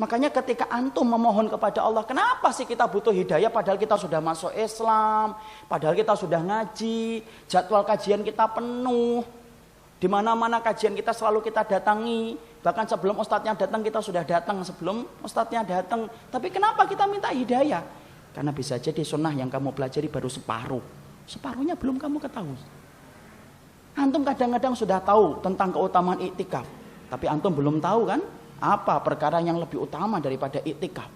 Makanya ketika antum memohon kepada Allah, kenapa sih kita butuh hidayah padahal kita sudah masuk Islam, padahal kita sudah ngaji, jadwal kajian kita penuh, di mana-mana kajian kita selalu kita datangi, bahkan sebelum ustadznya datang kita sudah datang sebelum ustadznya datang. Tapi kenapa kita minta hidayah? Karena bisa jadi sunnah yang kamu pelajari baru separuhnya belum kamu ketahui. Antum kadang-kadang sudah tahu tentang keutamaan iktikaf, tapi antum belum tahu kan apa perkara yang lebih utama daripada iktikaf,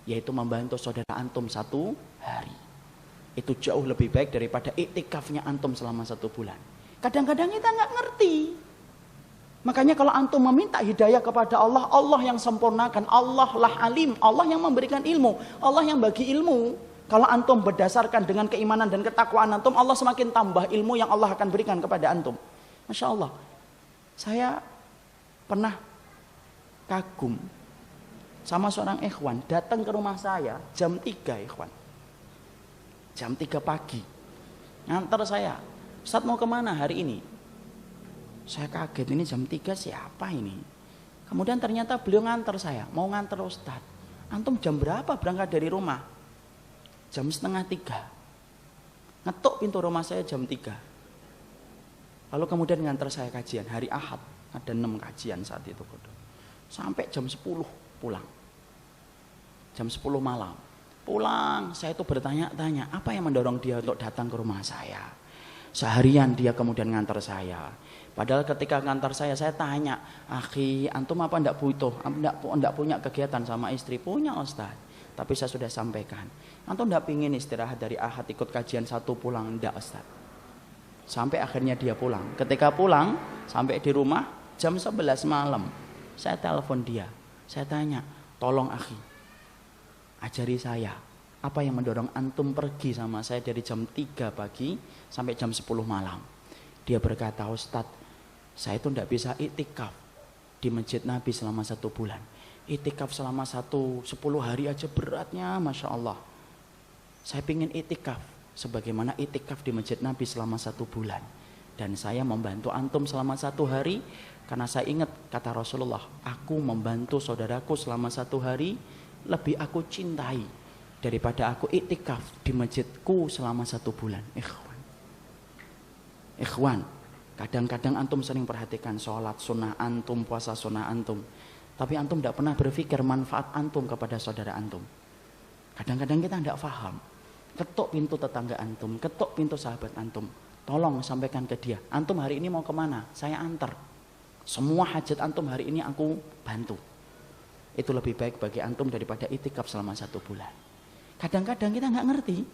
yaitu membantu saudara antum 1 hari. Itu jauh lebih baik daripada iktikafnya antum selama 1 bulan. Kadang-kadang kita nggak ngerti. Makanya kalau antum meminta hidayah kepada Allah, Allah yang sempurnakan, Allah lah alim, Allah yang memberikan ilmu, Allah yang bagi ilmu. Kalau antum berdasarkan dengan keimanan dan ketakwaan antum, Allah semakin tambah ilmu yang Allah akan berikan kepada antum. Masya Allah. Saya pernah kagum sama seorang ikhwan datang ke rumah saya jam 3 ikhwan. Jam 3 pagi. Ngantar saya. Ustadz mau kemana hari ini? Saya kaget, ini jam 3 siapa ini? Kemudian ternyata beliau ngantar saya. Mau ngantar Ustadz. Antum jam berapa berangkat dari rumah? Jam 2:30. Ngetuk pintu rumah saya jam 3. Lalu kemudian ngantar saya kajian hari Ahad. Ada 6 kajian saat itu. Sampai jam 10 pulang. Jam 10 malam. Pulang, saya itu bertanya-tanya, apa yang mendorong dia untuk datang ke rumah saya? Seharian dia kemudian ngantar saya. Padahal ketika ngantar saya tanya, akhi, antum apa enggak butuh? Enggak punya kegiatan sama istri? Punya Ustaz. Tapi saya sudah sampaikan, antum enggak pingin istirahat dari Ahad ikut kajian 1 pulang? Enggak Ustaz. Sampai akhirnya dia pulang. Ketika pulang, sampai di rumah jam 11 malam. Saya telepon dia. Saya tanya, tolong akhi, ajari saya. Apa yang mendorong antum pergi sama saya dari jam 3 pagi sampai jam 10 malam? Dia berkata, Ustadz, saya itu tidak bisa iktikaf di masjid Nabi selama 1 bulan. Iktikaf selama 10 hari aja beratnya, Masya Allah. Saya ingin iktikaf sebagaimana iktikaf di masjid Nabi selama 1 bulan. Dan saya membantu antum selama 1 hari. Karena saya ingat kata Rasulullah, aku membantu saudaraku selama 1 hari lebih aku cintai daripada aku iktikaf di masjidku selama 1 bulan. Ikhwan, kadang-kadang antum sering perhatikan sholat sunnah antum, puasa sunnah antum, tapi antum tidak pernah berpikir manfaat antum kepada saudara antum. Kadang-kadang kita tidak paham. Ketuk pintu tetangga antum, ketuk pintu sahabat antum, tolong sampaikan ke dia, antum hari ini mau kemana? Saya antar. Semua hajat antum hari ini aku bantu. Itu lebih baik bagi antum daripada iktikaf selama 1 bulan. Kadang-kadang kita nggak ngerti.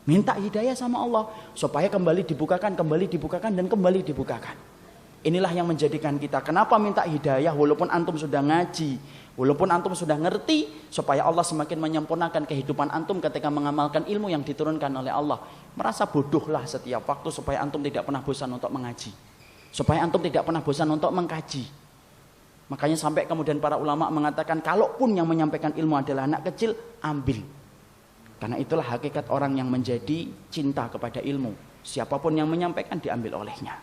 Minta hidayah sama Allah supaya kembali dibukakan dan kembali dibukakan. Inilah yang menjadikan kita kenapa minta hidayah walaupun antum sudah ngaji, walaupun antum sudah ngerti, supaya Allah semakin menyempurnakan kehidupan antum ketika mengamalkan ilmu yang diturunkan oleh Allah. Merasa bodohlah setiap waktu supaya antum tidak pernah bosan untuk mengaji, supaya antum tidak pernah bosan untuk mengkaji. Makanya sampai kemudian para ulama mengatakan, kalaupun yang menyampaikan ilmu adalah anak kecil, ambil. Karena itulah hakikat orang yang menjadi cinta kepada ilmu. Siapapun yang menyampaikan diambil olehnya.